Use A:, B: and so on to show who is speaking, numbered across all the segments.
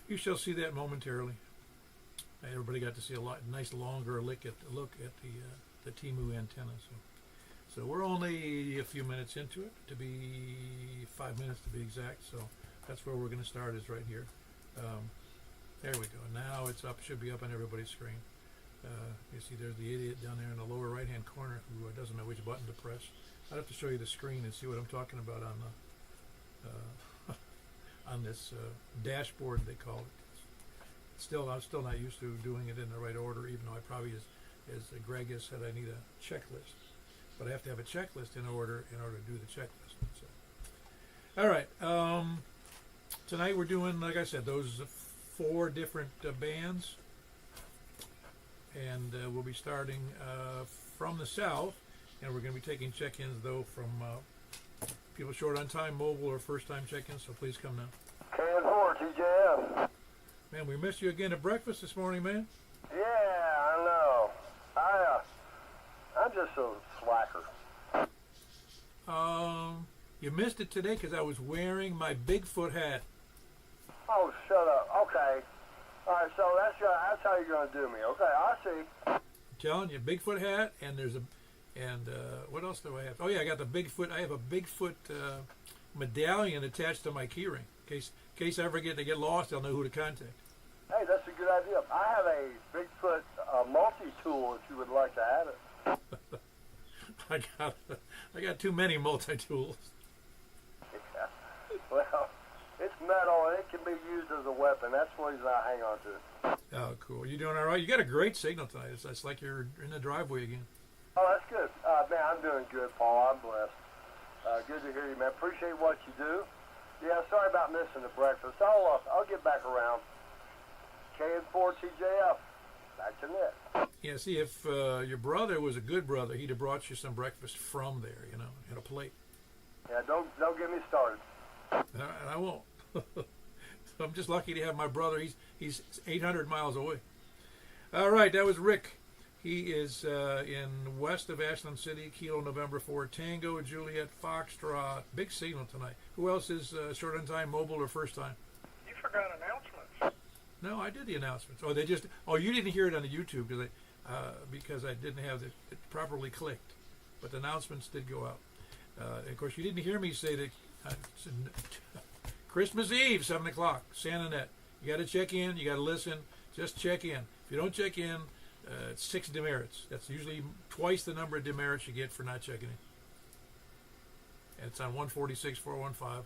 A: You shall see that momentarily. Everybody got to see a nice longer look at the Temu antenna. So we're only a few minutes into it, to be 5 minutes to be exact. So that's where we're going to start, is right here. There we go. Now it's up. Should be up on everybody's screen. You see, there's the idiot down there in the lower right-hand corner who doesn't know which button to press. I'd have to show you the screen and see what I'm talking about on the on this dashboard, they call it. I'm still not used to doing it in the right order, even though I probably, as Greg has said, I need a checklist. But I have to have a checklist in order to do the checklist. So, all right. Tonight we're doing, like I said, those 4 different bands. And we'll be starting from the south. And we're going to be taking check-ins, though, from people short on time, mobile, or first-time check-ins. So please come now.
B: K4, TJF.
A: Man, we missed you again at breakfast this morning, man.
B: Yeah, I know. I'm just a slacker.
A: You missed it today because I was wearing my Bigfoot hat.
B: Oh, shut up. Okay. All right, so that's how you're going to do me. Okay, I see.
A: I'm telling you, Bigfoot hat, and what else do I have? Oh yeah, I got the Bigfoot. I have a Bigfoot medallion attached to my keyring. In case I ever get lost, I'll know who to contact.
B: Hey, that's a good idea. I have a Bigfoot multi-tool if you would like to have it.
A: I got too many multi-tools.
B: Yeah. Well, it's metal and it can be used as a weapon. That's the reason I hang on to it.
A: Oh, cool. You doing all right? You got a great signal tonight. It's like you're in the driveway again.
B: Oh, that's good. Man, I'm doing good, Paul. I'm blessed. Good to hear you, man. Appreciate what you do. Yeah, sorry about missing the breakfast. I'll get back around. K4 TJF. Back to net.
A: Yeah, see, if your brother was a good brother, he'd have brought you some breakfast from there, in a plate.
B: Yeah, don't get me started.
A: I won't. I'm just lucky to have my brother. He's 800 miles away. All right, that was Rick. He is in west of Ashland City, Kilo November 4, Tango, Juliet, Foxtrot. Big signal tonight. Who else is short on time, mobile, or first time?
C: You forgot announcements.
A: No, I did the announcements. You didn't hear it on the YouTube because I didn't have it properly clicked. But the announcements did go out. Of course, you didn't hear me say that Christmas Eve, 7 o'clock, Santa Net. You got to check in. You got to listen. Just check in. If you don't check in, it's 6 demerits. That's usually twice the number of demerits you get for not checking in. And it's on 146, 415,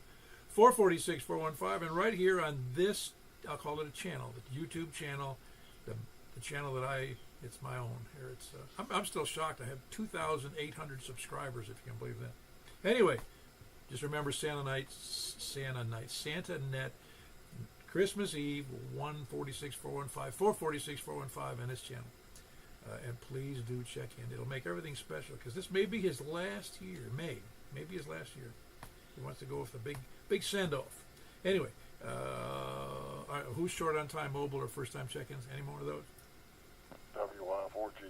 A: 446, 415, and right here on this, I'll call it a channel, the YouTube channel, the channel that it's my own here. It's I'm still shocked. I have 2,800 subscribers, if you can believe that. Anyway, just remember Santa Net, Christmas Eve, 146, 415, 446, 415 on this channel. And please do check in. It'll make everything special because this may be his last year. Maybe his last year. He wants to go with the big send-off. Anyway, all right, who's short on time, mobile, or first-time check-ins? Any more of those?
B: WY4G.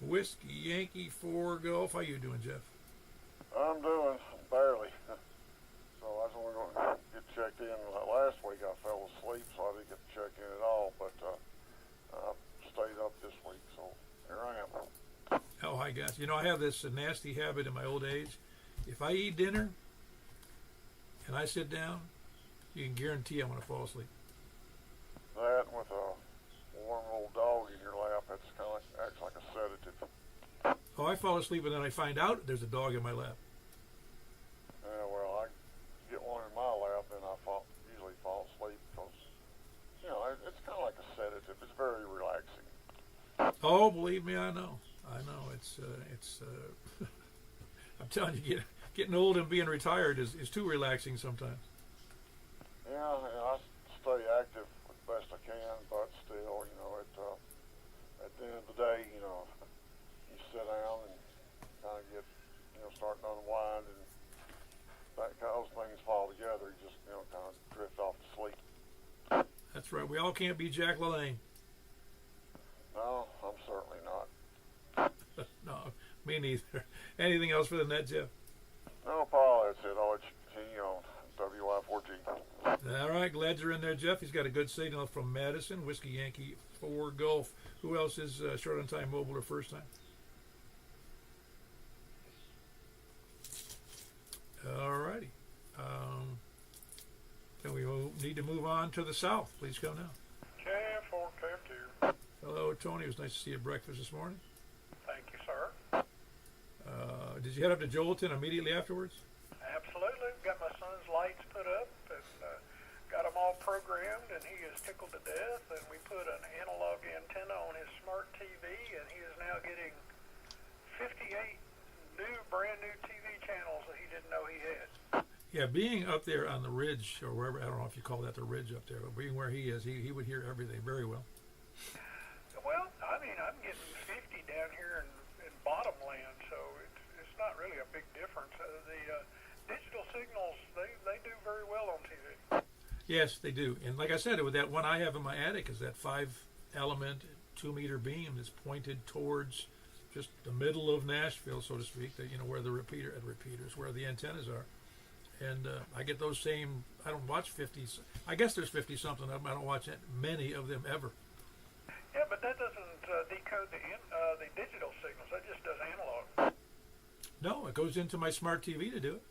A: Whiskey Yankee 4 Golf. How you doing, Jeff?
D: I'm doing barely. So I was only going to get checked in. Last week I fell asleep, so I didn't get to check in at all. But I stayed up this week, so here I am.
A: Oh, hi, guys. I have this nasty habit in my old age. If I eat dinner and I sit down, you can guarantee I'm going to fall asleep.
D: That with a warm little dog in your lap, that's kind of acts like a sedative.
A: Oh, I fall asleep and then I find out there's a dog in my lap.
D: Yeah, well, I get one in my lap and I usually fall asleep because, it's kind of like a sedative. It's very relaxing.
A: Oh, believe me, I know. It's I'm telling you, getting old and being retired is too relaxing sometimes.
D: Yeah, I stay active as best I can, but still, at the end of the day, you sit down and kind of get, starting to unwind, and that cause things fall together. You just, kind of drift off to sleep.
A: That's right. We all can't be Jack LaLanne.
D: No, I'm certainly not.
A: No, me neither. Anything else for the net, Jeff?
D: No, Paul, that's it. I'll let you continue on WI4G.
A: All right. right, glad you're in there, Jeff. He's got a good signal from Madison, Whiskey Yankee 4 Golf. Who else is short on time mobile or first time? All righty. Then we need to move on to the south. Please come now.
C: KF4, KF2.
A: Hello, Tony. It was nice to see you at breakfast this morning.
C: Thank you, sir.
A: Did you head up to Joelton immediately afterwards?
C: Absolutely. Got my son's lights put up and got them all programmed, and he is tickled to death. And we put an analog antenna on his smart TV, and he is now getting 58 brand new TV channels that he didn't know he had.
A: Yeah, being up there on the ridge, or wherever, I don't know if you call that the ridge up there, but being where he is, he would hear everything very well.
C: Well, I mean, I'm getting 50 down here in bottomland, so it's not really a big difference. The digital signals, they do very well on TV.
A: Yes, they do. And like I said, with that one I have in my attic is that 5-element, 2-meter beam that's pointed towards just the middle of Nashville, so to speak, that, you know, where the repeaters, where the antennas are. And I get those same, I don't watch 50s. I guess there's 50-something of them. I don't watch many of them ever.
C: Yeah, but that doesn't decode the digital signals. That just does analog.
A: No, it goes into my smart TV to do it.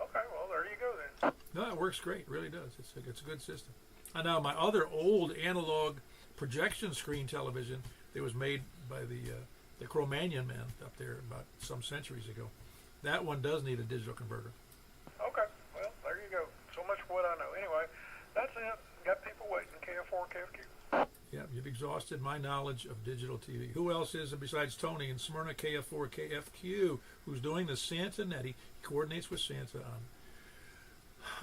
C: Okay, well, there you go then.
A: No, it works great. It really does. It's a good system. And now my other old analog projection screen television that was made by the Cro-Magnon man up there about some centuries ago, that one does need a digital converter.
C: Okay, well, there you go. So much for what I know. Anyway, that's it. Got people waiting. KF4, KFQ.
A: Yeah, you've exhausted my knowledge of digital TV. Who else is besides Tony in Smyrna, KF4, KFQ, who's doing the Santa Netty, coordinates with Santa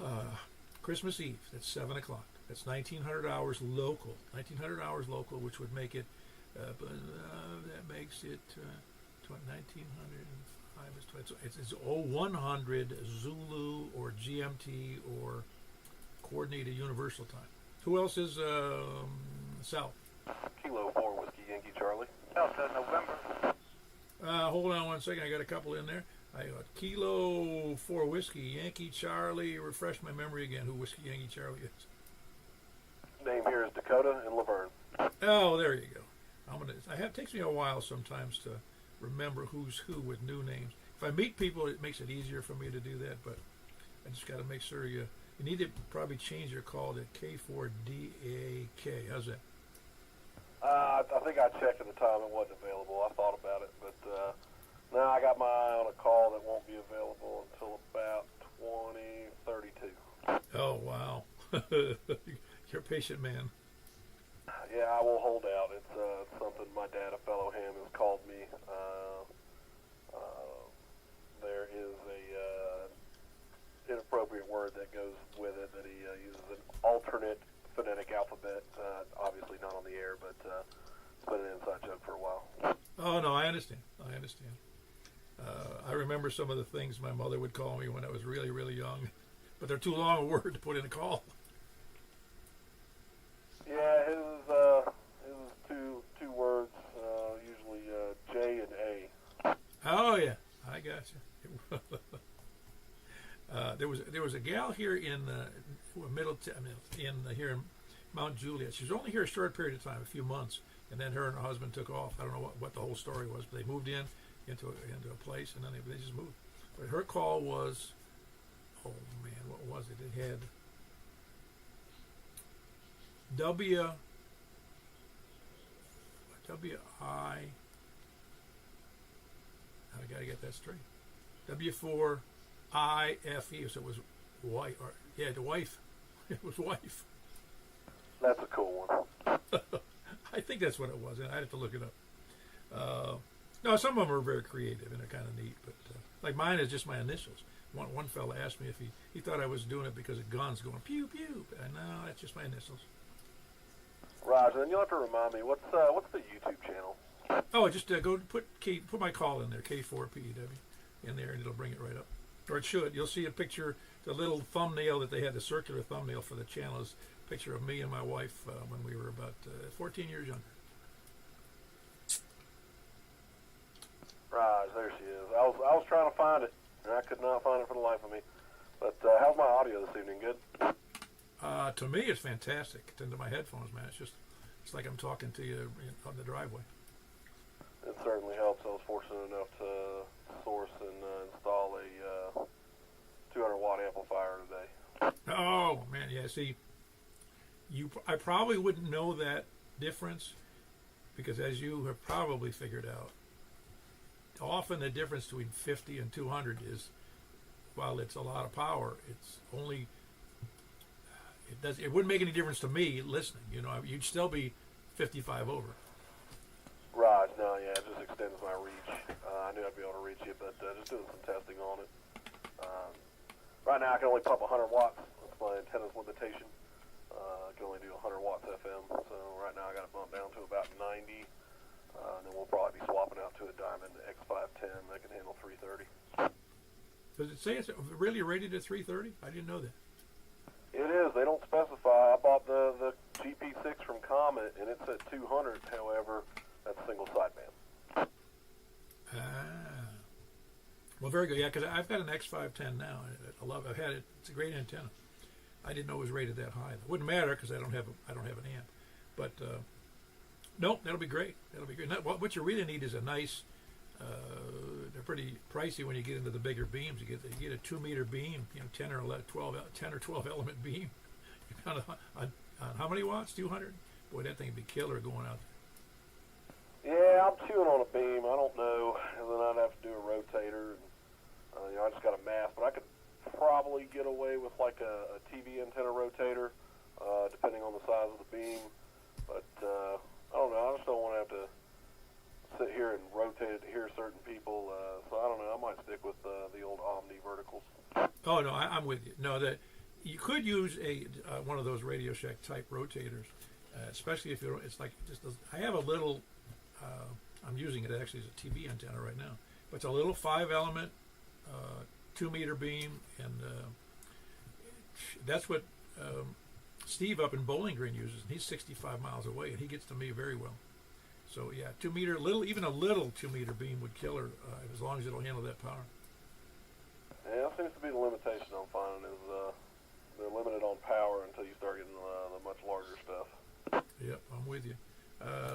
A: on Christmas Eve. That's 7 o'clock. That's 1,900 hours local. 1,900 hours local, which would make it, that makes it 1,905 is 20. It's 0100 Zulu or GMT or coordinated universal time. Who else is south?
E: Kilo 4 Whiskey Yankee Charlie.
C: Delta November.
A: Hold on one second. I got a couple in there. I got Kilo 4 Whiskey Yankee Charlie. Refresh my memory again who Whiskey Yankee Charlie is.
E: Name here is Dakota and Laverne.
A: Oh, there you go. It takes me a while sometimes to remember who's who with new names. If I meet people, it makes it easier for me to do that, but I just got to make sure you need to probably change your call to K4DAK. How's that?
E: I think I checked at the time. It wasn't available. I thought about it, but now I got my eye on a call that won't be available until about 2032.
A: Oh, wow. You're a patient man.
E: Yeah, I will hold out. It's something my dad, a fellow ham, has called me. There is a inappropriate word that goes with it that he uses an alternate phonetic alphabet. Obviously not on the air, but it's been an inside joke for a while.
A: Oh, no, I understand. I remember some of the things my mother would call me when I was really, really young, but they're too long a word to put in a call.
E: Yeah, his is two words, usually J and A.
A: Oh yeah, I got you. There was a gal here in here in Mount Juliet. She was only here a short period of time, a few months, and then her and her husband took off. I don't know what the whole story was, but they moved into a place, and then they just moved. But her call was, oh man, what was it? It had I gotta get that straight. W4IFE, so it was wife. The wife. It was wife.
E: That's a cool one.
A: I think that's what it was, and I have to look it up. No, some of them are very creative and they're kind of neat, but like mine is just my initials. One fella asked me if he thought I was doing it because of guns going pew pew. No, that's just my initials.
E: Roger, and you'll have to remind me what's the YouTube channel?
A: Oh, just go put my call in there, K4PEW, in there, and it'll bring it right up. Or it should. You'll see a picture, the little thumbnail that they had, the circular thumbnail for the channel is a picture of me and my wife when we were about 14 years younger.
E: Right, there she is. I was trying to find it, and I could not find it for the life of me. But how's my audio this evening? Good?
A: To me, it's fantastic. It's into my headphones, man. It's like I'm talking to you on the driveway.
E: It certainly helps. I was fortunate enough to source and install a 200-watt amplifier today.
A: Oh man, yeah. See, I probably wouldn't know that difference because, as you have probably figured out, often the difference between 50 and 200 is, while it's a lot of power, it's only. It wouldn't make any difference to me listening. You'd still be 55 over.
E: Right. No, yeah, it just extends my reach. I knew I'd be able to reach you, but just doing some testing on it. Right now, I can only pump 100 watts. That's my antenna's limitation. I can only do 100 watts FM. So right now, I got it bumped down to about 90. And then we'll probably be swapping out to a Diamond X510 that can handle 330.
A: Does it say it's really rated at 330? I didn't know that.
E: It is. They don't specify. I bought the GP6 from Comet, and it's at 200. However, that's single sideband.
A: Well, very good. Yeah, because I've got an X510 now. I love. I've had it. It's a great antenna. I didn't know it was rated that high. It wouldn't matter because I don't have an amp. But no, that'll be great. That'll be great. What you really need is a nice. They're pretty pricey when you get into the bigger beams. You get a 2-meter beam, 10 or 12 element beam. You're on how many watts? 200. Boy, that thing would be killer going out there.
E: Yeah, I'm chewing on a beam. I don't know, and then I'd have to do a rotator. And, I just got a mass, but I could probably get away with like a TV antenna rotator, depending on the size of the beam. But I don't know. I just don't want to have to sit here and rotate it to hear certain people. So I don't know. I might stick with the old Omni verticals.
A: Oh no, I'm with you. No, that you could use one of those Radio Shack type rotators, especially if you're. It's like I have a little. I'm using it actually as a TV antenna right now, but it's a little 5-element, 2-meter beam, and that's what Steve up in Bowling Green uses. And he's 65 miles away, and he gets to me very well. So yeah, 2-meter, even a little 2-meter beam would kill her as long as it'll handle that power.
E: Yeah, that seems to be the limitation I'm finding is they're limited on power until you start getting the much larger stuff.
A: Yep, I'm with you.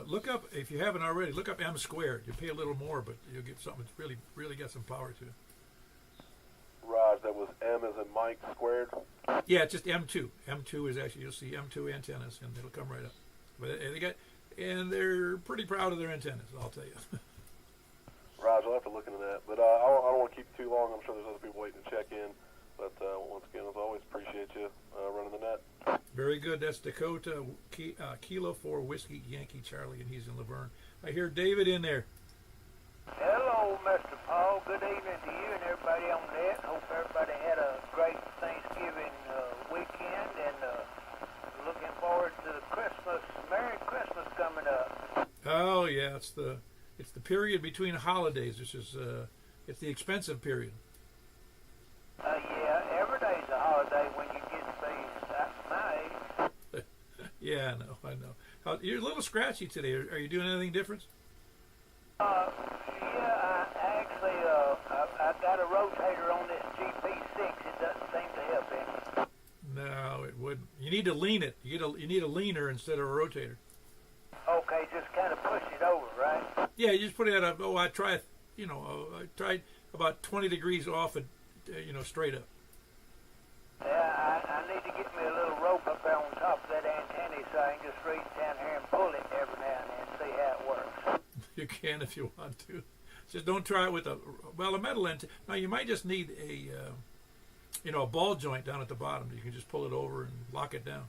A: Look up, if you haven't already, look up M squared. You pay a little more, but you'll get something that's really got some power to it.
E: Raj, that was M as in Mike squared?
A: Yeah, it's just M2. M2 is actually, you'll see M2 antennas, and it'll come right up. But and they're pretty proud of their antennas, I'll tell you.
E: Raj, I'll have to look into that. But I don't want to keep it too long. I'm sure there's other people waiting to check in. But once again, as always, appreciate you running the net.
A: Very good. That's Dakota Kilo 4 Whiskey Yankee Charlie, and he's in Laverne. I hear David in there.
F: Hello, Mr. Paul. Good evening to you and everybody on net. Hope everybody had a great Thanksgiving weekend, and looking forward to the Christmas. Merry Christmas coming up.
A: Oh yeah, it's the period between holidays. It's the expensive period.
F: Yeah, every day's a holiday when you get to be my age.
A: Yeah, I know. You're a little scratchy today. Are you doing anything different?
F: Yeah, I got a rotator on this GP6. It doesn't seem to help any.
A: No, it wouldn't. You need to lean it. You need a leaner instead of a rotator.
F: Okay, just kind of push it over, right?
A: Yeah, you just put it at I tried about 20 degrees off and straight up.
F: Yeah, I need to get me a little rope up there on top of that antenna so I can just reach down here and pull it every now and then and see how it works.
A: You can if you want to. Just don't try it with a metal antenna. Now you might just need a ball joint down at the bottom. You can just pull it over and lock it down.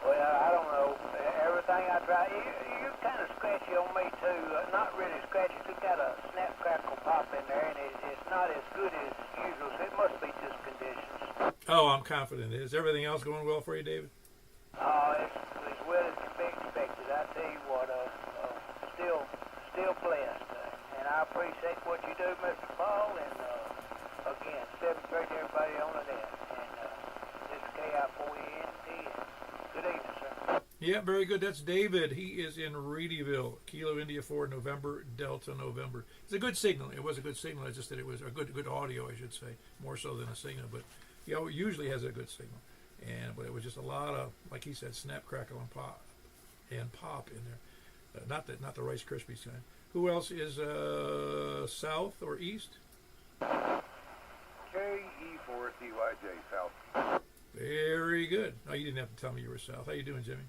F: Well, I don't know. Everything I try, you're kind of scratchy on me too. Not really scratchy. It's got a snap, crackle, pop in there, and it's not as good as usual. So it must be just conditions.
A: Oh, I'm confident. Is everything else going well for you, David?
F: It's as well as can be expected. I tell you what, still blessed. And I appreciate what you do, Mr. Paul. And again, 7th grade, everybody on the net. And this is KI4ENT. Good evening, sir.
A: Yeah, very good. That's David. He is in Reedyville, Kilo India 4, November, Delta, November. It's a good signal. It was a good signal. I just said it was a good audio, I should say, more so than a signal. But he usually has a good signal. But was just a lot of, like he said, snap, crackle, and pop in there. Not the Rice Krispies kind. Who else is south or east?
G: KE4TYJ South.
A: Very good. Oh, you didn't have to tell me you were south. How you doing, Jimmy?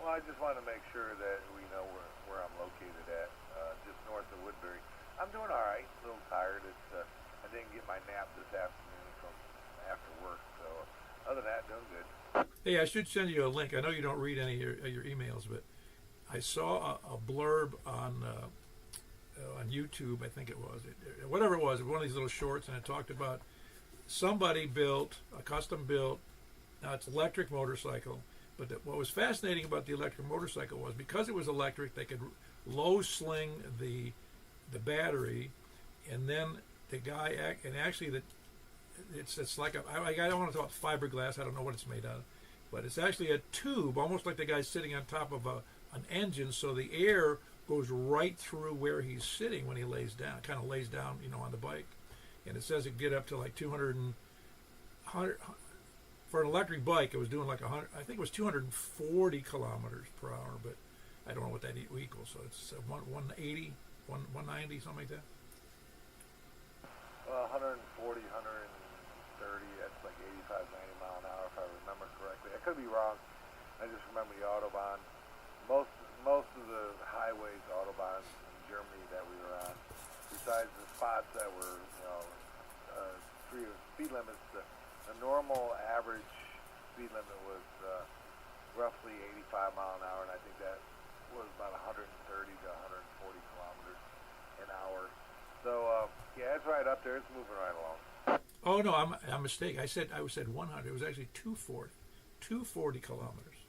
G: Well, I just want to make sure that we know where I'm located at, just north of Woodbury. I'm doing all right. A little tired. I didn't get my nap this afternoon from after work, so other than that, doing good.
A: Hey, I should send you a link. I know you don't read any of your emails, but I saw a blurb on YouTube. I think it was whatever it was, one of these little shorts, and it talked about somebody built a custom built. Now it's electric motorcycle, but what was fascinating about the electric motorcycle was because it was electric, they could low sling the battery, and then the guy it's like I don't want to talk about fiberglass. I don't know what it's made out of, but it's actually a tube, almost like the guy's sitting on top of an engine, so the air goes right through where he's sitting when he lays down, kind of lays down, on the bike. And it says it get up to like 200 for an electric bike. It was doing like 100. I think it was 240 kilometers per hour, but I don't know what that equals. So it's 180, 190, something like that.
G: 140, 130. That's like 85, 90 mile an hour if I remember correctly. I could be wrong. I just remember the autobahn. Most of the highways, autobahns in Germany that we were on, besides the spots that were, free of speed limits, the normal average speed limit was roughly 85 mile an hour, and I think that was about 130 to 140 kilometers an hour. So yeah, it's right up there. It's moving right along.
A: Oh no, I'm mistaken. I said 100. It was actually 240 kilometers.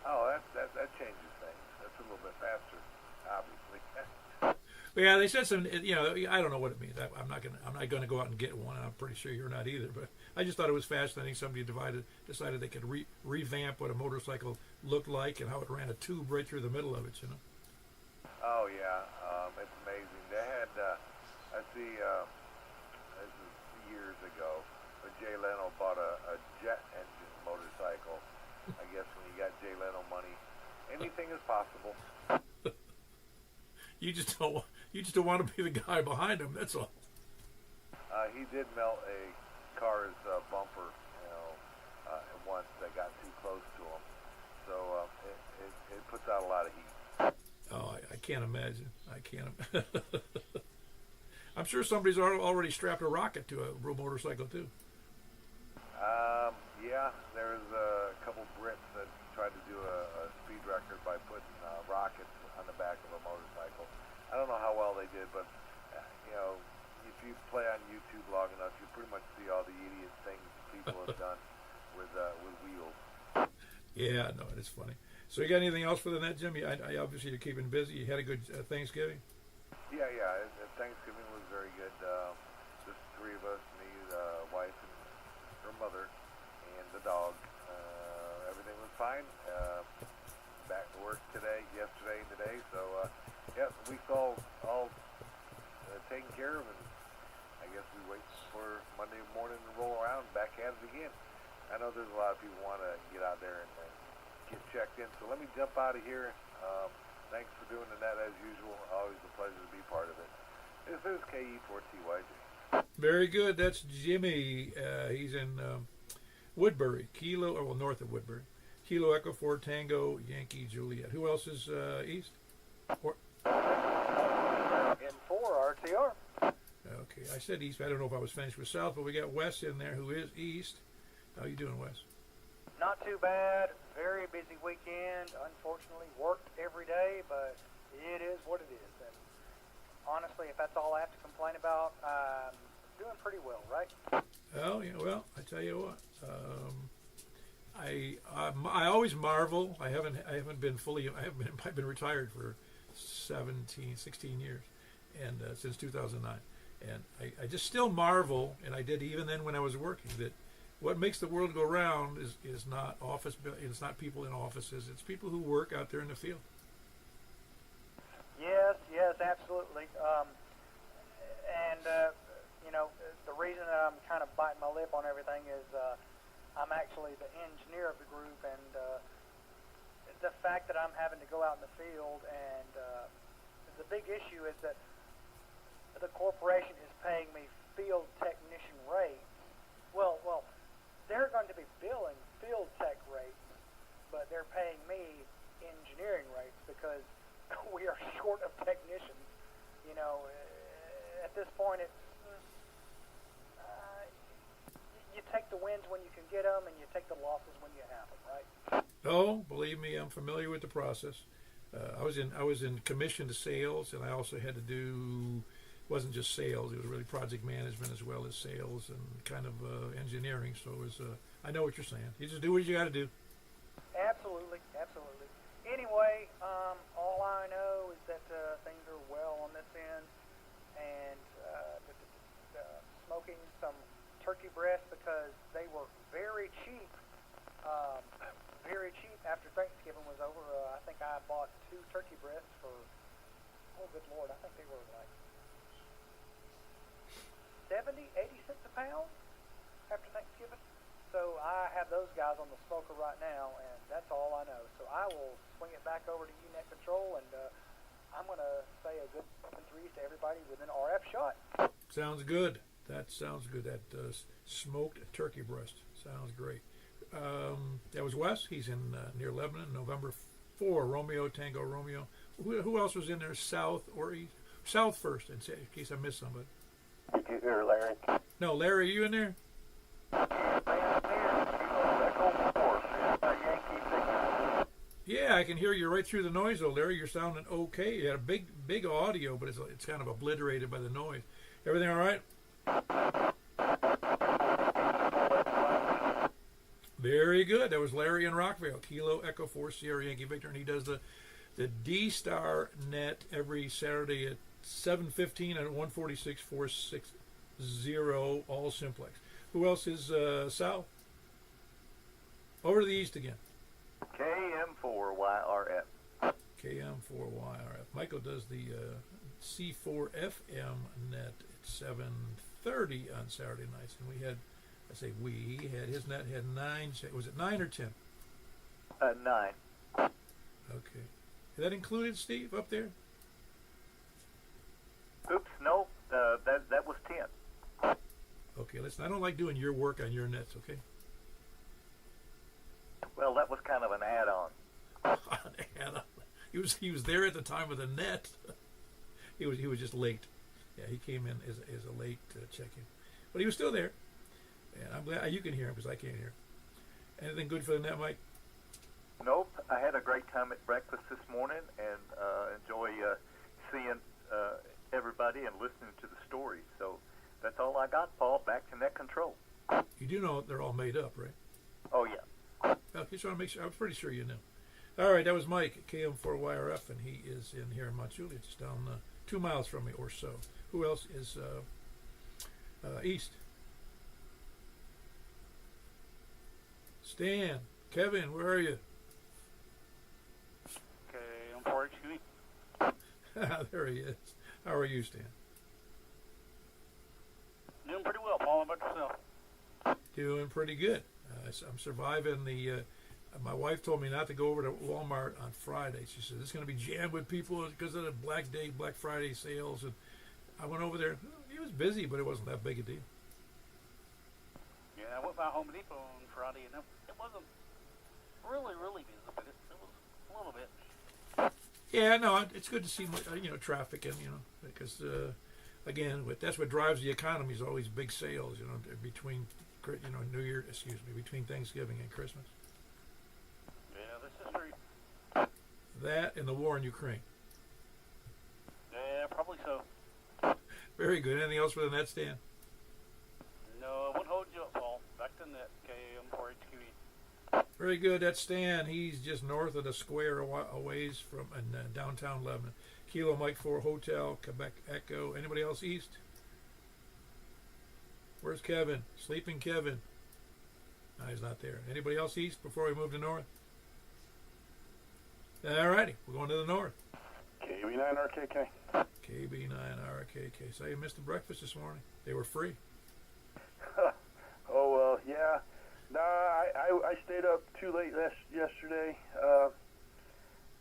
G: Oh, that changes things. That's a little bit faster, obviously.
A: Yeah, they said some. I don't know what it means. I'm not gonna go out and get one. I'm pretty sure you're not either. But I just thought it was fascinating. Somebody decided they could revamp what a motorcycle looked like and how it ran a tube right through the middle of it.
G: Oh yeah, it's amazing. They had I see. This is years ago, but Jay Leno bought a jet engine motorcycle. I guess when you got Jay Leno money, anything is possible.
A: You just don't want to be the guy behind him. That's all.
G: He did melt a car's bumper, once that got too close to him. So it puts out a lot of heat.
A: Oh, I can't imagine. I'm sure somebody's already strapped a rocket to a motorcycle too.
G: Yeah, there's a couple Brits that tried to do a speed record by putting rockets on the back of a motorcycle. I don't know how well they did, but if you play on YouTube long enough, you pretty much see all the idiot things people have done with wheels. Yeah,
A: no, it's funny. So you got anything else for the net, Jimmy? I obviously you're keeping busy. You had a good Thanksgiving.
G: Yeah. Thanksgiving was very good. Just the three of us, me, the wife, and her mother, and the dog. Everything was fine. Back to work yesterday, and today. So, yeah, the week's all taken care of, and I guess we wait for Monday morning to roll around and back at it again. I know there's a lot of people want to get out there and get checked in. So let me jump out of here. Thanks for doing the net as usual. Always a pleasure to be part of it. This is KE4TYJ.
A: Very good. That's Jimmy. He's in Woodbury, north of Woodbury. Kilo Echo 4 Tango Yankee Juliet. Who else is east?
F: N4 RTR.
A: Okay, I said east. I don't know if I was finished with south, but we got Wes in there who is east. How you doing, Wes?
F: Not too bad. Very busy weekend. Unfortunately, worked every day, but it is what it is. And honestly, if that's all I have to complain about, I'm doing pretty well, right?
A: Oh yeah. Well, I tell you what. I always marvel. I've been retired for 16 years, and since 2009, and I just still marvel, and I did even then when I was working, that what makes the world go round is not it's not people in offices. It's people who work out there in the field.
F: Yes, absolutely. The reason that I'm kind of biting my lip on everything is
H: I'm actually the engineer of the group, and the fact that I'm having to go out in the field, and the big issue is that the corporation is paying me field technician rates. Well, they're going to be billing field tech rates, but they're paying me engineering rates because we are short of technicians. You know, at this point, it's you take the wins when you can get them, and you take the losses when you have them, right?
A: Oh, believe me, I'm familiar with the process. I was in commission to sales, and I also had to do, it wasn't just sales, it was really project management as well as sales and kind of engineering. So it was, I know what you're saying. You just do what you got to do.
H: Absolutely, absolutely. Anyway, all I know is that things are well on this end, and smoking some turkey breasts because they were very cheap. Very cheap after Thanksgiving was over. I think I bought 2 turkey breasts for, oh good Lord, I think they were like 70, 80 cents a pound after Thanksgiving. So I have those guys on the smoker right now, and that's all I know. So I will swing it back over to Net Control, and I'm going to say a good 3s to everybody within RF shot.
A: Sounds good. That sounds good. That smoked turkey breast sounds great. That was Wes. He's in near Lebanon, November 4, Romeo, Tango, Romeo. Who else was in there, south or east? South first, in case I missed somebody.
I: Did you hear Larry?
A: No, Larry, are you in there? Yeah, I can hear you right through the noise, though, Larry. You're sounding okay. You had a big audio, but it's kind of obliterated by the noise. Everything all right? Very good. That was Larry in Rockville, Kilo Echo 4 Sierra Yankee Victor, and he does the D-Star net every Saturday at 7:15 and 146.460, all simplex. Who else is south? Over to the east again.
I: KM4YRF.
A: KM4YRF. Michael does the C4FM net at 7:30 on Saturday nights, and we had, he had his net had 9. Was it 9 or 10?
I: 9.
A: Okay. Is that included, Steve, up there?
I: Oops, no. That was 10.
A: Okay, listen. I don't like doing your work on your nets. Okay.
I: Well, that was kind of an add-on.
A: He was there at the time of the net. He was just late. Yeah, he came in as a late check-in, but he was still there. And I'm glad you can hear him because I can't hear him. Anything good for the net, Mike?
I: Nope. I had a great time at breakfast this morning and enjoy seeing everybody and listening to the stories. So that's all I got, Paul. Back to Net Control.
A: You do know they're all made up, right?
I: Oh, yeah.
A: Okay, just want to make sure. I was pretty sure you knew. All right, that was Mike at KM4YRF, and he is in here in Mount Juliet, just down 2 miles from me or so. Who else is east? Stan, Kevin, where are you?
J: Okay, I'm for HQE.
A: There he is. How are you, Stan?
J: Doing pretty well, Paul. How about yourself?
A: Doing pretty good. I'm surviving the. My wife told me not to go over to Walmart on Friday. She said it's going to be jammed with people because of the Black Friday sales, and I went over there. It was busy, but it wasn't that big a deal.
J: Yeah, I went by Home Depot on Friday, and it wasn't really busy, but it was a little bit.
A: Yeah, no, it's good to see traffic, and because again, that's what drives the economy is always big sales. Between between Thanksgiving and Christmas.
J: Yeah, this is true.
A: That and the war in Ukraine.
J: Yeah, probably so.
A: Very good. Anything else for the net, Stan?
J: No, I won't hold you up, Paul. Back to net, KM4HQE.
A: Very good. That's Stan. He's just north of the square a ways from downtown Lebanon. Kilo Mike 4 Hotel, Quebec Echo. Anybody else east? Where's Kevin? Sleeping Kevin. No, he's not there. Anybody else east before we move to north? All righty. We're going to the north.
D: KB9RKK.
A: KB9RKK. So you missed the breakfast this morning. They were free.
D: Oh, yeah.
K: No, I stayed up too late yesterday.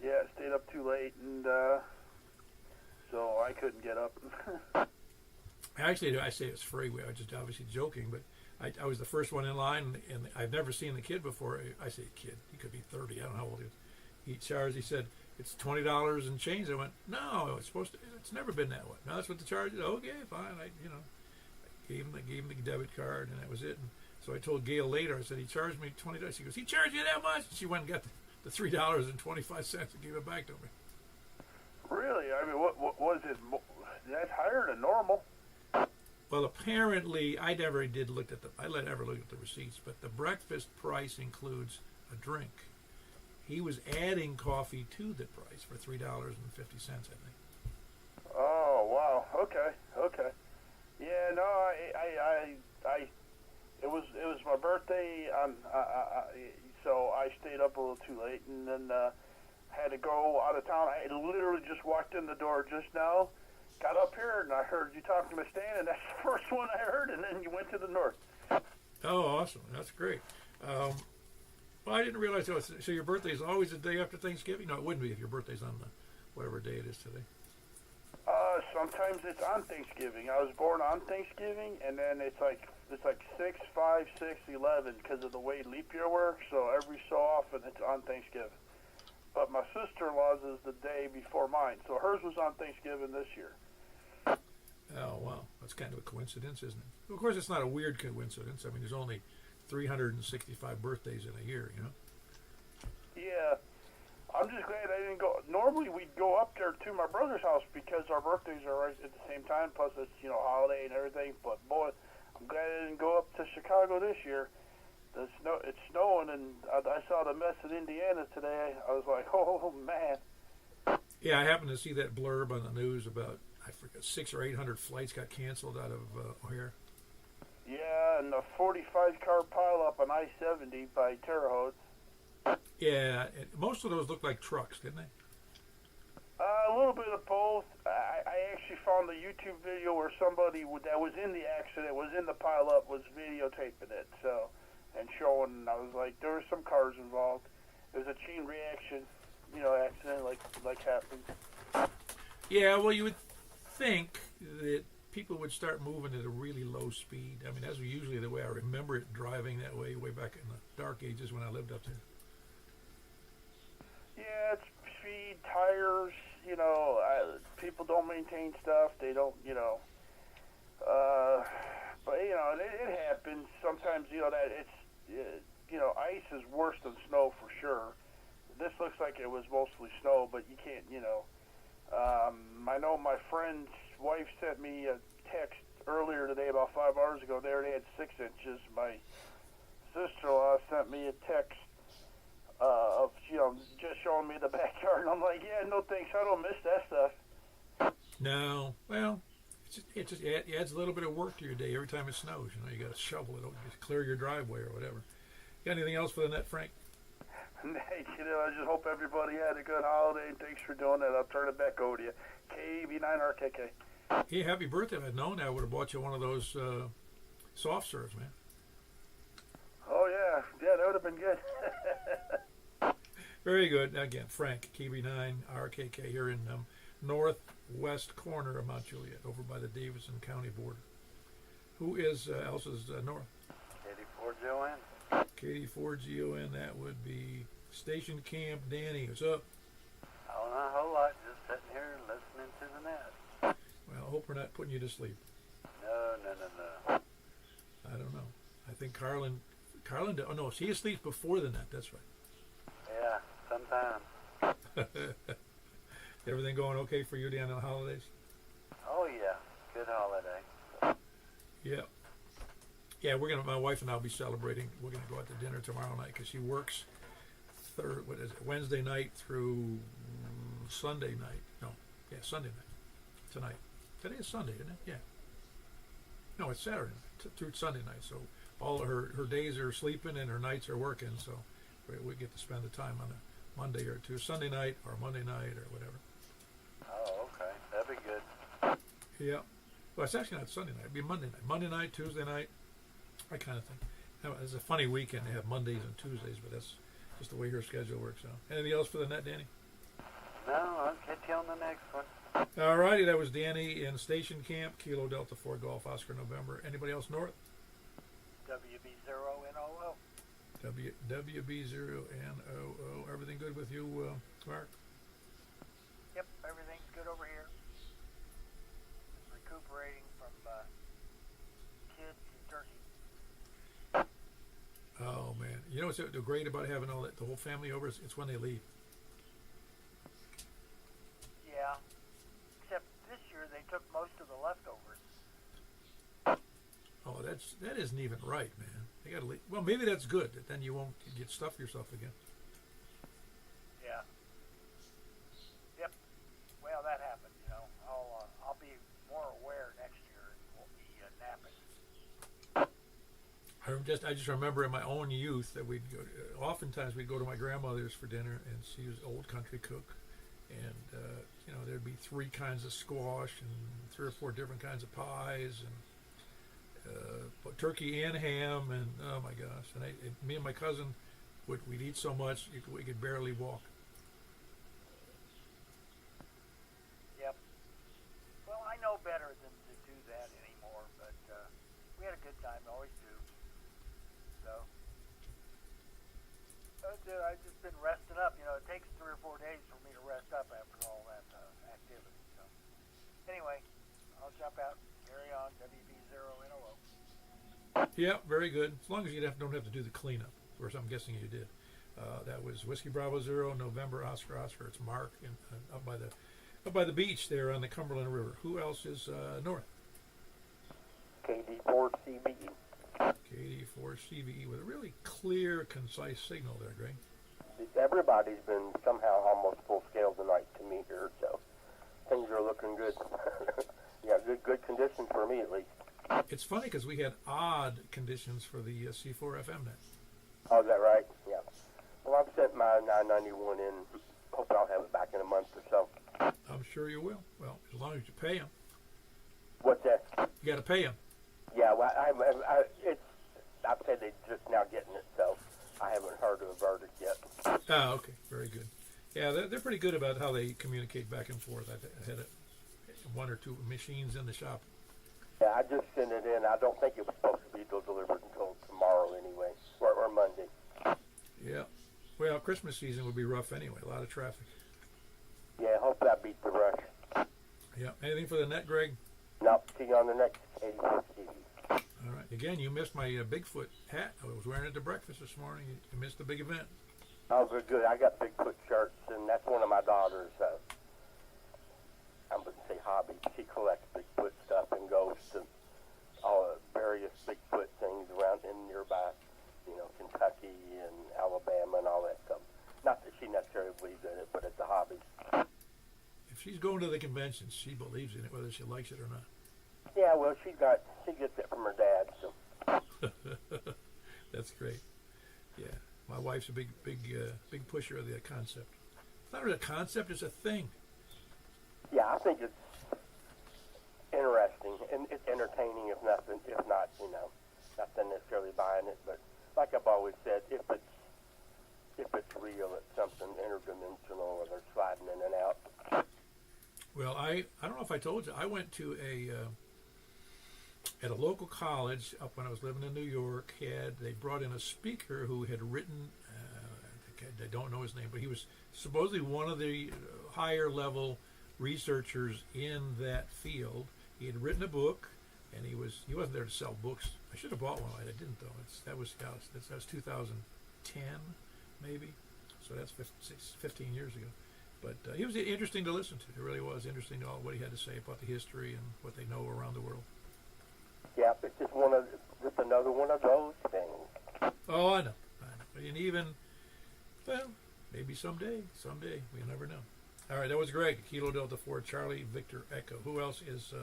K: Yeah, I stayed up too late, and so I couldn't get up.
A: Actually, I say it's free. I was just obviously joking, but I was the first one in line, and I've never seen the kid before. I say kid, he could be 30. I don't know how old he is. He charged. He said it's $20 and change. I went, no, it's supposed to. It's never been that way. No, that's what the charge is. Okay, fine. I gave him the debit card, and that was it. And so I told Gail later. I said he charged me $20. She goes, he charged you that much? She went and got the $3.25 and gave it back to me.
K: Really? I mean, what was it? That's higher than normal.
A: Well, apparently, I never did look at I never looked at the receipts, but the breakfast price includes a drink. He was adding coffee to the price for $3.50, I think.
K: Oh wow! Okay. Yeah, no, I it was my birthday so I stayed up a little too late, and then had to go out of town. I literally just walked in the door just now. Got up here and I heard you talking to Miss Stan, and that's the first one I heard, and then you went to the north.
A: Oh, awesome. That's great. Well, I didn't realize that. So your birthday is always the day after Thanksgiving? No, it wouldn't be if your birthday's on whatever day it is today.
K: Sometimes it's on Thanksgiving. I was born on Thanksgiving, and then it's like 6, 5, 6, 11 because of the way leap year works, so every so often it's on Thanksgiving. But my sister-in-law's is the day before mine, so hers was on Thanksgiving this year.
A: Oh, wow. That's kind of a coincidence, isn't it? Of course, it's not a weird coincidence. I mean, there's only 365 birthdays in a year, you know?
K: Yeah. I'm just glad I didn't go. Normally, we'd go up there to my brother's house because our birthdays are right at the same time, plus it's, holiday and everything. But, boy, I'm glad I didn't go up to Chicago this year. It's snowing, and I saw the mess in Indiana today. I was like, oh, man.
A: Yeah, I happened to see that blurb on the news about, I forget, 600 or 800 flights got canceled out of O'Hare.
K: Yeah, and a 45-car pileup on I-70 by Terre Haute.
A: Yeah, most of those looked like trucks, didn't they?
K: A little bit of both. I actually found the YouTube video where somebody that was in the accident, was in the pileup, was videotaping it, and showing. I was like, there were some cars involved. It was a chain reaction, accident like happened.
A: Yeah, well, you would think that people would start moving at a really low speed. I mean, that's usually the way I remember it, driving that way back in the dark ages when I lived up there.
K: Yeah, it's speed, tires, people don't maintain stuff. They don't, but, it happens. Sometimes, that it's, ice is worse than snow for sure. This looks like it was mostly snow, but you can't, I know my friend's wife sent me a text earlier today, about 5 hours ago. They already had 6 inches. My sister-in-law sent me a text of, just showing me the backyard, and I'm like, yeah, no thanks, I don't miss that stuff.
A: No, well, it just adds a little bit of work to your day every time it snows. You got to shovel it, just clear your driveway or whatever. Got anything else for the net, Frank?
K: Hey, I just hope everybody had a good holiday, and thanks for doing that. I'll turn it back over to you. KB9RKK.
A: Hey, happy birthday. If I'd known that, I would have bought you one of those soft serves, man.
K: Oh, yeah, that would have been good.
A: Very good. Again, Frank, KB9RKK, here in northwest corner of Mount Juliet, over by the Davidson County border. Who is Elsa's north?
L: Katie4GON.
A: Katie4GON, that would be Station Camp Danny. What's up?
L: Oh, not a whole lot. Just sitting here listening to the net.
A: Well, I hope we're not putting you to sleep.
L: No.
A: I don't know. I think Carlin, oh no, she sleeps before the net, that's right.
L: Yeah, sometimes.
A: Everything going okay for you down on the holidays?
L: Oh, yeah. Good holiday.
A: Yeah, my wife and I will be celebrating. We're going to go out to dinner tomorrow night because she works Wednesday night through Sunday night. Sunday night. Tonight. Today is Sunday, isn't it? Yeah. No, it's Saturday through Sunday night. So all of her days are sleeping and her nights are working. So we get to spend the time on a Monday or two, Sunday night or Monday night or whatever.
L: Oh, okay. That'd be good.
A: Yeah. Well, it's actually not Sunday night. It'd be Monday night. Monday night, Tuesday night, that kind of thing. It's a funny weekend. They have Mondays and Tuesdays, but that's just the way her schedule works out. Anything else for the net, Danny?
L: No, I'll catch you on the next one.
A: All righty, that was Danny in Station Camp, Kilo Delta 4 Golf, Oscar November. Anybody else north?
F: WB0NOO.
A: WB0NOO. Everything good with you, Mark?
F: Yep, everything's good over here. Recuperating from kids and turkey.
A: Oh, man. You know what's great about having all that, the whole family over? It's when they leave.
F: Yeah, except this year they took most of the leftovers.
A: Oh, that isn't even right, man. They got to leave. Well, maybe that's good. That then you won't get stuff yourself again.
F: Yeah. Yep. Well, that happened. You know, I'll be more aware next year and won't be napping.
A: I just remember in my own youth that oftentimes we'd go to my grandmother's for dinner, and she was an old country cook, and there'd be 3 kinds of squash and 3 or 4 different kinds of pies and turkey and ham, and oh my gosh! And me and my cousin we'd eat so much we could barely walk.
F: Yep. Well, I know better than to do that anymore, but we had a good time. Always do. So I've just been resting up. You know, it takes 3 or 4 days for me to rest up after all that activity. So anyway, I'll jump out. Carry on. WB0NOO.
A: Yeah, very good. As long as you don't have to do the cleanup, or I'm guessing you did. That was Whiskey Bravo 0, November Oscar. It's Mark up by the beach there on the Cumberland River. Who else is north?
M: KD4CBE.
A: KD4CBE with a really clear, concise signal there, Greg.
M: Everybody's been somehow almost full scale tonight to me here, so things are looking good. Yeah, good conditions for me at least.
A: It's funny because we had odd conditions for the C4 FM net.
M: Oh, is that right? Yeah. Well, I've sent my 991 in. Hope I'll have it back in a month or so.
A: I'm sure you will. Well, as long as you pay them.
M: What's that?
A: You got to pay them.
M: Yeah, well, I've said they're just now getting it, so I haven't heard of a verdict yet.
A: Oh, okay. Very good. Yeah, they're pretty good about how they communicate back and forth. I had 1 or 2 machines in the shop.
M: Yeah, I just sent it in. I don't think it was supposed to be delivered until tomorrow anyway, or Monday.
A: Yeah. Well, Christmas season would be rough anyway. A lot of traffic.
M: Yeah, hope that beats the rush.
A: Yeah. Anything for the net, Greg?
M: Nope. See you on the next 84 TV.
A: All right. Again, you missed my Bigfoot hat. I was wearing it to breakfast this morning. You missed the big event.
M: Oh, good. I got Bigfoot shirts, and that's one of my daughters. I wouldn't say hobby. She collects Bigfoot stuff and goes to all the various Bigfoot things around in nearby, Kentucky and Alabama and all that stuff. Not that she necessarily believes in it, but it's a hobby.
A: If she's going to the conventions, she believes in it, whether she likes it or not.
M: Yeah, well, she gets it from her dad. So
A: that's great. Yeah, my wife's a big pusher of the concept. It's not really a concept; it's a thing.
M: Yeah, I think it's interesting and it's entertaining, if not, not necessarily buying it. But like I've always said, if it's real, it's something interdimensional, or they're sliding in and out.
A: Well, I don't know if I told you, I went to at a local college up when I was living in New York. They brought in a speaker who had written, I don't know his name, but he was supposedly one of the higher level researchers in that field. He had written a book, and he wasn't there to sell books. I should have bought one. I didn't though. That was 2010 maybe, so that's 15 years ago. But he was interesting to listen to. It really was interesting to all what he had to say about the history and what they know around the world.
M: Yeah, it's just another one of those things.
A: Oh, I know. And even, well, maybe someday, we never know. All right, that was Greg, Kilo Delta 4, Charlie, Victor, Echo. Who else is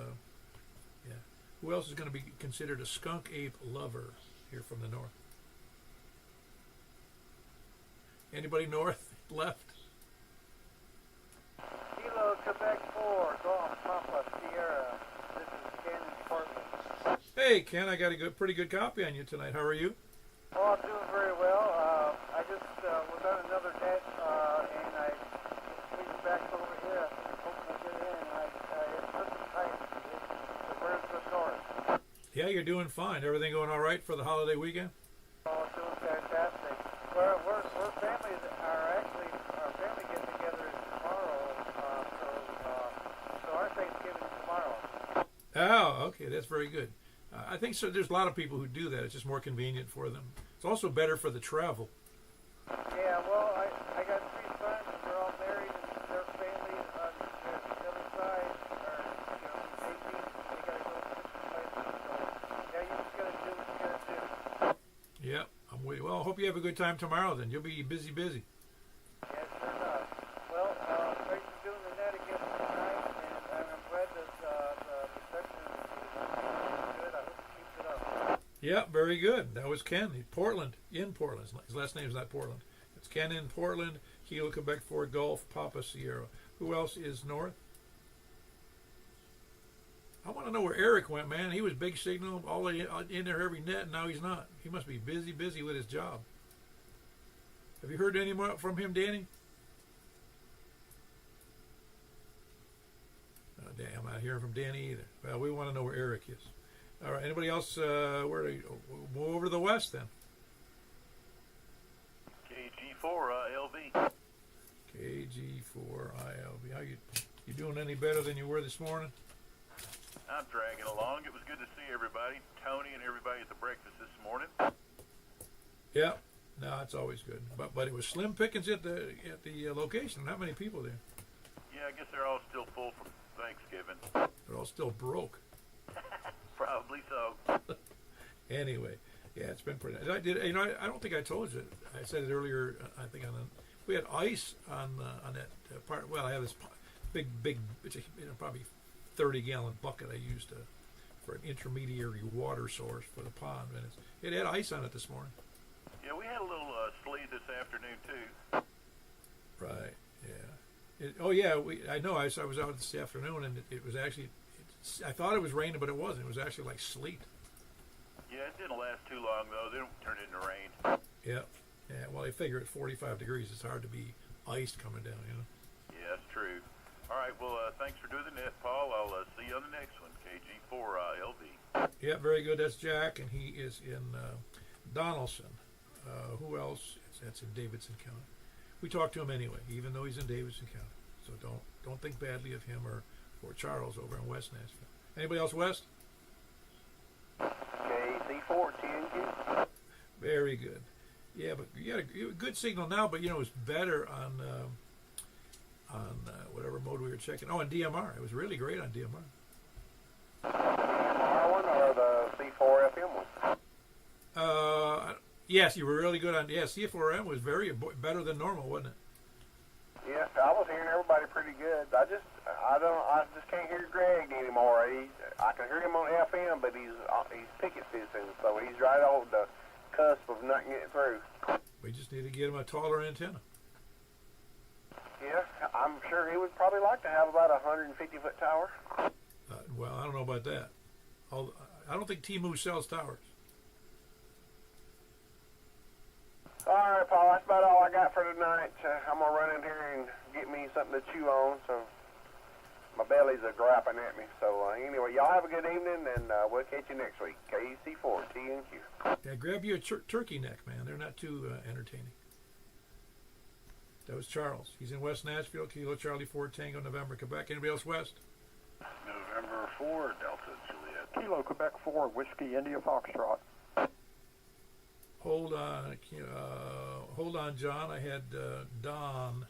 A: going to be considered a skunk ape lover here from the north? Anybody north, left?
F: Kilo Quebec 4, Golf Papa Sierra. This is Ken in Portland.
A: Hey, Ken, I got a pretty good copy on you tonight. How are you?
H: Oh, I'm doing very well. I just was on another net, and I figured back over here. I was hoping to get in, and I took some time. So where's the north?
A: Yeah, you're doing fine. Everything going all right for the holiday weekend?
H: Oh, doing fantastic. We're families are actually, our family get together is tomorrow, so our Thanksgiving is tomorrow.
A: Oh, okay, that's very good. I think so. There's a lot of people who do that. It's just more convenient for them. It's also better for the travel.
H: Yeah, well, I got 3 sons, and they're all married, and their families on the other side are, 18, they got to go to different places. So, yeah, you just got to do what you got to do.
A: Yeah, I'm with you. Well, I hope you have a good time tomorrow then. You'll be busy.
H: Yes, sure enough. Well, thanks for doing the net again tonight, and I'm glad that the reception is good. I hope it keeps it up.
A: Yeah, very good. That was Ken in Portland. His last name is not Portland. It's Ken in Portland, Kilo, Quebec, Fort Gulf, Papa Sierra. Who else is north? I want to know where Eric went, man. He was big signal, all in there every net, and now he's not. He must be busy with his job. Have you heard any more from him, Danny? Oh, damn, I'm not hearing from Danny either. Well, we want to know where Eric is. All right, anybody else? Where do you move over to the west then?
I: KG4 LV.
A: KG4ILB. How you doing any better than you were this morning?
I: I'm dragging along. It was good to see everybody, Tony and everybody at the breakfast this morning.
A: Yeah, no, it's always good. But it was slim pickings at the location. Not many people there.
I: Yeah, I guess they're all still full from Thanksgiving.
A: They're all still broke.
I: Probably so.
A: Anyway, yeah, it's been pretty. I did. I don't think I told you. I said it earlier. I think we had ice on that part. Well, I have this big. It's probably 30-gallon bucket I used for an intermediary water source for the pond, and it had ice on it this morning.
I: Yeah, we had a little sleet this afternoon too.
A: Right. Yeah. I know. I was out this afternoon, and it was actually. I thought it was raining, but it wasn't. It was actually like sleet.
I: Yeah, it didn't last too long though. They don't turn into rain.
A: Yeah. Yeah. Well, I figure at 45 degrees, it's hard to be iced coming down.
I: Yeah, that's true. All right. Well, thanks for doing the net, Paul. I'll see you on the next one. KG4 LV.
A: Yeah, very good. That's Jack, and he is in Donaldson. Who else? That's in Davidson County. We talk to him anyway, even though he's in Davidson County. So don't think badly of him or Charles over in West Nashville. Anybody else west?
F: KC4 TNQ.
A: Very good. Yeah, but you had a good signal now, but it was better on whatever mode we were checking. Oh, on DMR. It was really great on DMR.
F: DMR one or the C4 FM one?
A: Yes, you were really good on. Yeah, C4M was better than normal, wasn't it?
F: Yes, I was hearing everybody pretty good. I just can't hear Greg anymore. I can hear him on FM, but he's picket fishing, so he's right on the cusp of not getting through.
A: We just need to get him a taller antenna.
F: Yeah, I'm sure he would probably like to have about a 150-foot tower.
A: Well, I don't know about that. I don't think T-Move sells towers.
F: All right, Paul, that's about all I got for tonight. I'm going to run in here and get me something to chew on, so my belly's a-griping at me. So anyway, y'all have a good evening, and we'll catch you next week. KC4, TNQ.
A: Yeah, grab you a turkey neck, man. They're not too entertaining. That was Charles. He's in West Nashville, Kilo Charlie 4 Tango, November, Quebec. Anybody else west?
N: November 4, Delta Juliet.
O: Kilo Quebec 4, Whiskey India Foxtrot.
A: Hold on, John. I had Don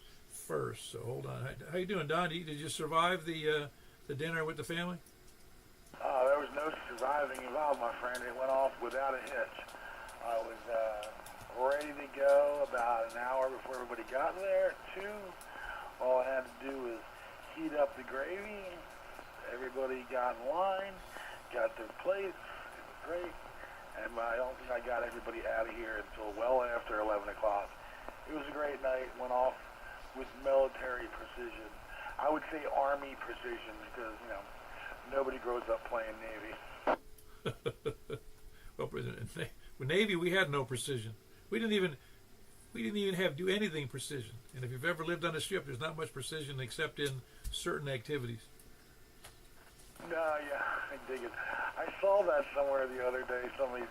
A: first, so hold on. How you doing, Don? Did you survive the dinner with the family?
N: There was no surviving involved, my friend. It went off without a hitch. I was ready to go about an hour before everybody got there. All I had to do was heat up the gravy. Everybody got in line, got their plates. It was great. And I don't think I got everybody out of here until well after 11 o'clock. It was a great night. Went off with military precision. I would say Army precision because, nobody grows up playing Navy.
A: Well, With Navy, we had no precision. We didn't even do anything precision. And if you've ever lived on a ship, there's not much precision except in certain activities.
N: No, yeah, I dig it. I saw that somewhere the other day. Somebody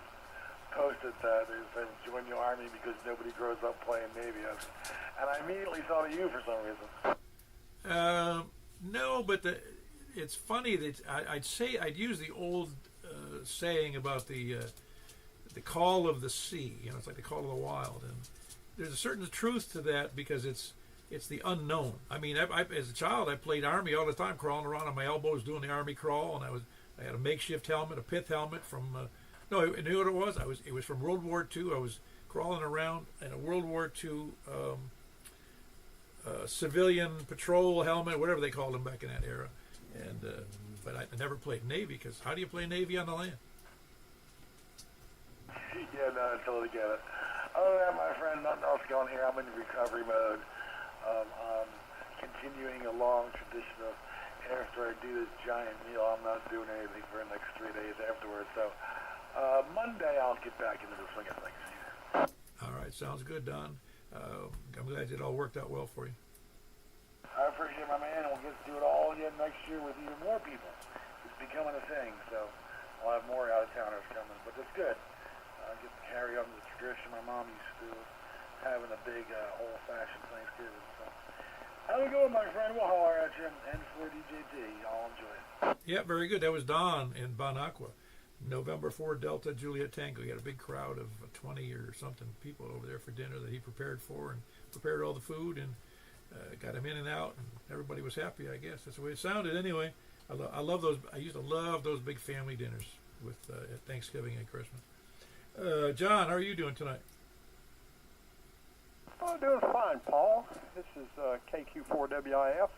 N: posted that they said join the Army because nobody grows up playing Navy. And I immediately thought of you for some reason.
A: No, but it's funny that I'd use the old saying about the call of the sea. You know, it's like the call of the wild, and there's a certain truth to that because it's the unknown. I mean, as a child, I played Army all the time, crawling around on my elbows doing the Army crawl, and I had a makeshift helmet, a pith helmet from. No, you knew what it was? It was from World War II. I was crawling around in a World War II civilian patrol helmet, whatever they called them back in that era. And but I never played Navy because how do you play Navy on the land?
N: Yeah, no, I totally get it. Other than that, my friend, nothing else going here. I'm in recovery mode. I'm continuing a long tradition of after I do this giant meal, I'm not doing anything for the next 3 days afterwards. So Monday I'll get back into the swing of things.
A: All right, sounds good, Don. I'm glad it all worked out well for you.
N: I appreciate it, my man, and we'll get to do it all again next year with even more people. It's becoming a thing, so I'll have more out-of-towners coming, but it's good. I get to carry on the tradition my mom used to do, having a big old-fashioned Thanksgiving. So, how's it going, my friend? We'll holler at you, and for DJT, y'all enjoy it.
A: Yeah, very good. That was Don in Bon Aqua. November 4 Delta Juliet Tango. He had a big crowd of 20 or something people over there for dinner that he prepared for and prepared all the food and got him in and out, and everybody was happy, I guess. That's the way it sounded anyway. I love those. I used to love those big family dinners with at Thanksgiving and Christmas. John, how are you doing tonight?
O: Oh, doing fine, Paul. This is KQ4WIF.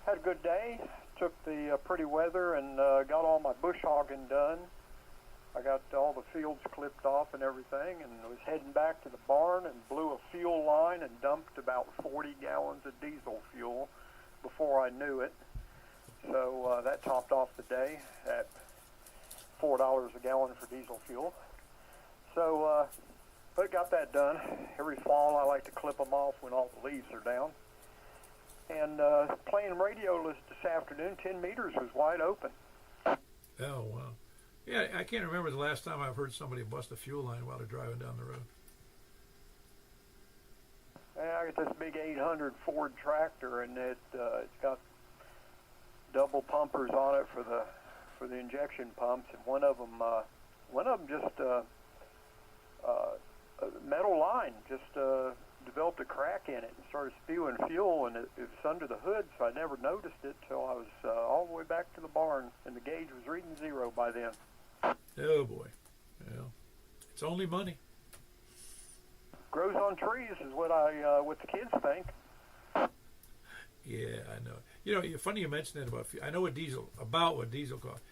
O: Had a good day. Took the pretty weather and got all my bush hogging done. I got all the fields clipped off and everything, and was heading back to the barn and blew a fuel line and dumped about 40 gallons of diesel fuel before I knew it. So that topped off the day at $4 a gallon for diesel fuel. So, but got that done. Every fall I like to clip them off when all the leaves are down. And playing radio this afternoon, 10 meters was wide open.
A: Oh, wow. Yeah, I can't remember the last time I've heard somebody bust a fuel line while they're driving down the road.
O: Yeah, I got this big 800 Ford tractor, and it's got double pumpers on it for the injection pumps, and one of them just a metal line just developed a crack in it and started spewing fuel, and it was under the hood, so I never noticed it till I was all the way back to the barn, and the gauge was reading 0 by then.
A: Oh boy, well, it's only money.
O: Grows on trees is what the kids think.
A: Yeah, I know. You know, funny you mentioned that about fuel. I know what diesel costs.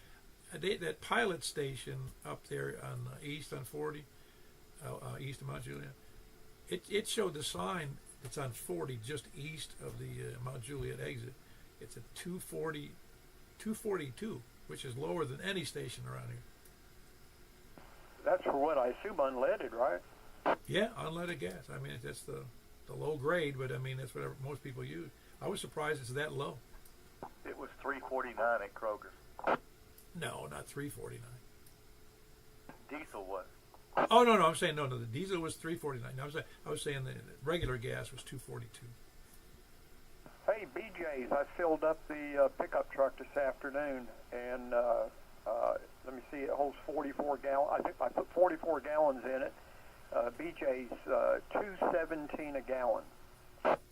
A: That pilot station up there on east on 40, east of Mount Juliet. It showed the sign that's on 40 just east of the Mount Juliet exit. It's a 242, which is lower than any station around here.
O: That's for what I assume unleaded, right?
A: Yeah, unleaded gas. I mean, that's the low grade, but I mean that's what most people use. I was surprised it's that low.
I: It was $3.49 at Kroger's.
A: No, not $3.49.
I: Diesel was.
A: Oh no, I'm saying no. The diesel was $3.49. I was saying the regular gas was $2.42.
O: Hey, BJ's, I filled up the pickup truck this afternoon, and let me see, it holds 44 gallons. I think I put 44 gallons in it. BJ's $2.17 a gallon.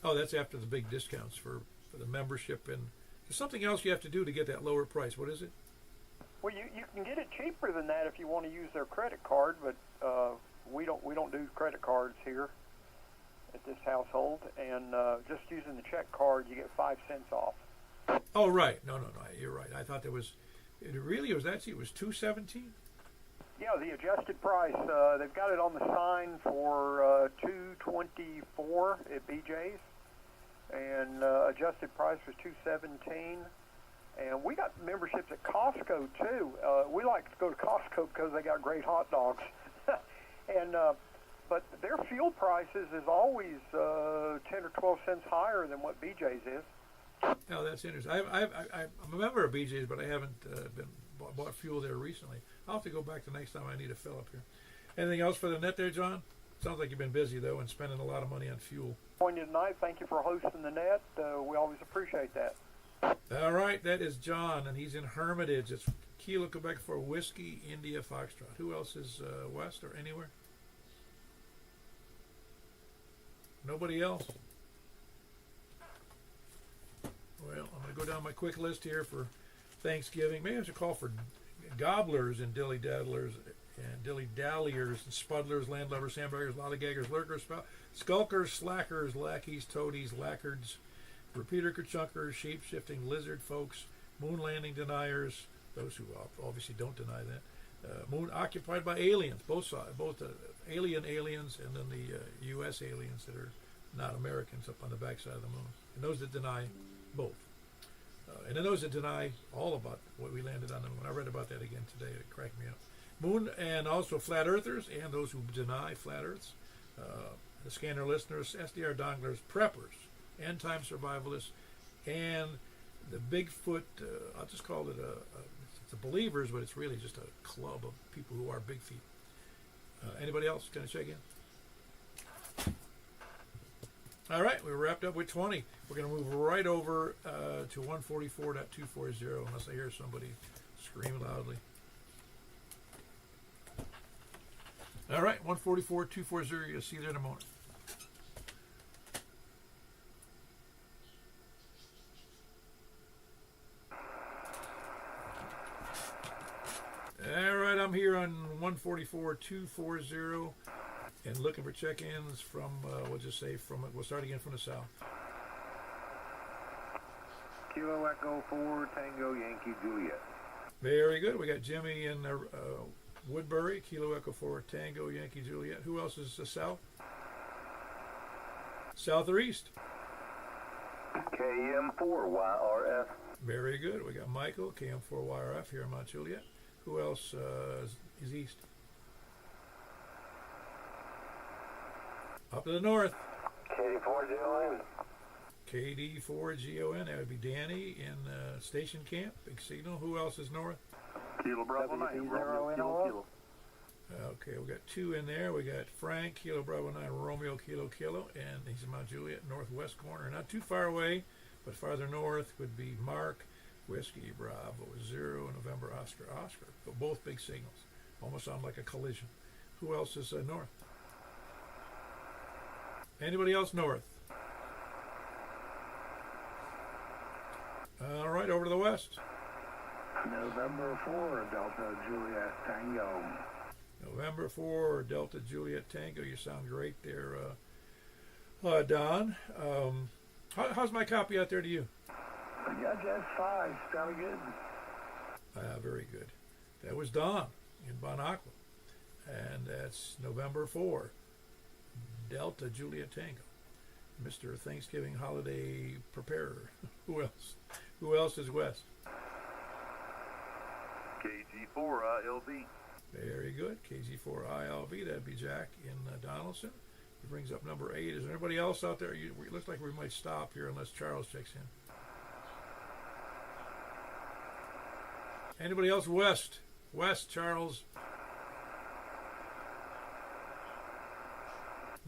A: Oh, that's after the big discounts for the membership, and there's something else you have to do to get that lower price. What is it?
O: Well, you can get it cheaper than that if you want to use their credit card, but we don't do credit cards here at this household, and just using the check card, you get 5 cents off.
A: Oh, right. No, you're right. I thought it was that cheap. It was $2.17.
O: Yeah, the adjusted price. They've got it on the sign for $2.24 at BJ's, and adjusted price was $2.17. And we got memberships at Costco too. We like to go to Costco because they got great hot dogs. And but their fuel prices is always 10 or 12 cents higher than what BJ's is.
A: Oh, that's interesting. I'm a member of BJ's, but I haven't bought fuel there recently. I'll have to go back the next time I need a fill up here. Anything else for the net there, John? Sounds like you've been busy, though, and spending a lot of money on fuel.
O: Join you tonight. Thank you for hosting the net. We always appreciate that.
A: All right, that is John, and he's in Hermitage. It's Kilo, Quebec for Whiskey, India, Foxtrot. Who else is west or anywhere? Nobody else? Well, I'm going to go down my quick list here for Thanksgiving. Maybe I should call for gobblers and dilly-daddlers and dilly-dalliers and spuddlers, landlubbers, sandbaggers, lollygaggers, lurkers, skulkers, slackers, lackeys, toadies, lackards, repeater kerchunkers, shape-shifting lizard folks, moon landing deniers, those who obviously don't deny that, moon occupied by aliens, both sides, both alien aliens and then the U.S. aliens that are not Americans up on the backside of the moon, and those that deny both. And then those that deny all about what we landed on the moon. I read about that again today. It cracked me up. Moon and also flat earthers and those who deny flat earths. The scanner listeners, SDR donglers, preppers, end time survivalists, and the Bigfoot, I'll just call it it's the believers, but it's really just a club of people who are big feet. Anybody else going to check in? All right, we wrapped up with 20. We're going to move right over to 144.240 unless I hear somebody scream loudly. All right, 144.240. You'll see you there in a moment. All right, I'm here on 144.240 and looking for check-ins from, we'll just say we'll start again from the south.
G: Kilo Echo 4 Tango Yankee Juliet.
A: Very good. We got Jimmy in Woodbury, Kilo Echo 4 Tango Yankee Juliet. Who else is south? South or east?
I: KM4YRF.
A: Very good. We got Michael, KM4YRF here in Mount Juliet. Who else is east? Up to the north.
I: KD4GON.
A: KD4GON. That would be Danny in Station Camp. Big signal. Who else is north?
G: Kilo Bravo 9. Romeo Kilo.
A: Okay, we got two in there. We got Frank, Kilo Bravo 9, Romeo Kilo Kilo, and he's in Mount Juliet, northwest corner. Not too far away, but farther north would be Mark, Whiskey Bravo 0, November Oscar Oscar. But both big signals. Almost sound like a collision. Who else is north? Anybody else north? All right, over to the west.
N: November 4, Delta Juliet Tango.
A: November 4, Delta Juliet Tango. You sound great there, Don. How's my copy out there to you?
N: I got that 5. Sounded good.
A: Very good. That was Don in Bon Aqua. And that's November 4, Delta Juliet Tango. Mr. Thanksgiving Holiday Preparer. Who else? Who else is west?
G: KG4 ILV.
A: Very good. KG4ILV. That'd be Jack in Donaldson. He brings up number 8. Is there anybody else out there? It looks like we might stop here unless Charles checks in. Anybody else west? West, Charles.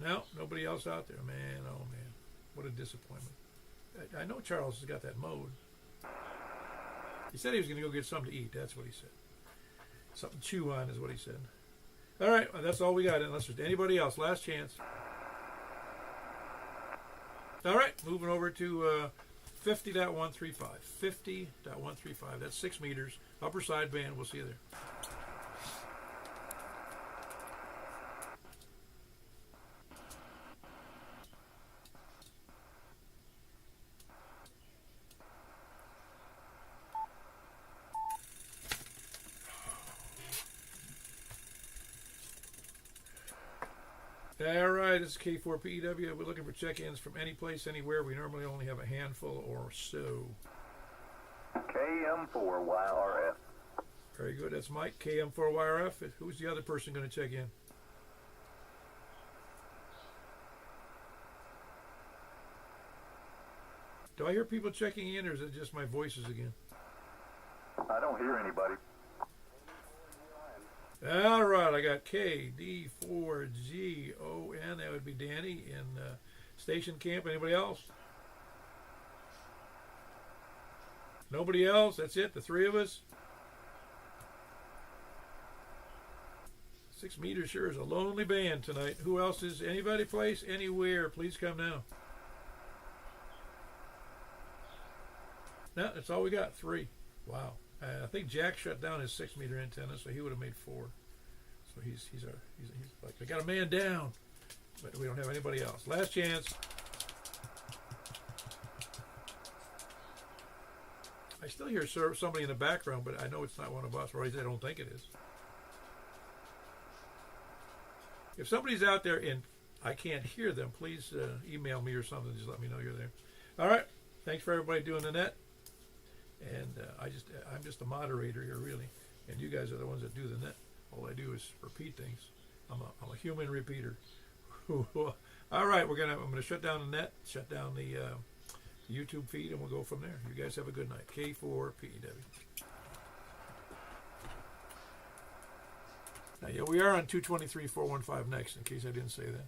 A: No, nobody else out there. Man, oh man. What a disappointment. I know Charles has got that mode. He said he was going to go get something to eat. That's what he said. Something to chew on is what he said. All right, well, that's all we got unless there's anybody else. Last chance. All right, moving over to 50.135. 50.135. That's 6 meters. Upper sideband. We'll see you there. All right, this is K4PEW. We're looking for check-ins from any place, anywhere. We normally only have a handful or so.
I: KM4YRF.
A: Very good. That's Mike, KM4YRF. Who's the other person going to check in? Do I hear people checking in, or is it just my voices again?
I: I don't hear anybody.
A: All right, I got KD4GON. That would be Danny in Station Camp. Anybody else? Nobody else? That's it? The three of us? 6 meters sure is a lonely band tonight. Who else is? Anybody, place, anywhere? Please come now. No, that's all we got. 3. Wow. I think Jack shut down his 6 meter antenna, so he would have made 4. So he's like, I got a man down, but we don't have anybody else. Last chance. I still hear somebody in the background, but I know it's not one of us, or at least I don't think it is. If somebody's out there and I can't hear them, please email me or something. Just let me know you're there. All right. Thanks for everybody doing the net. And I'm just a moderator here, really. And you guys are the ones that do the net. All I do is repeat things. I'm a human repeater. All right, I'm gonna shut down the net, shut down the YouTube feed, and we'll go from there. You guys have a good night. K4PEW. Now, yeah, we are on 223.415 next, in case I didn't say that.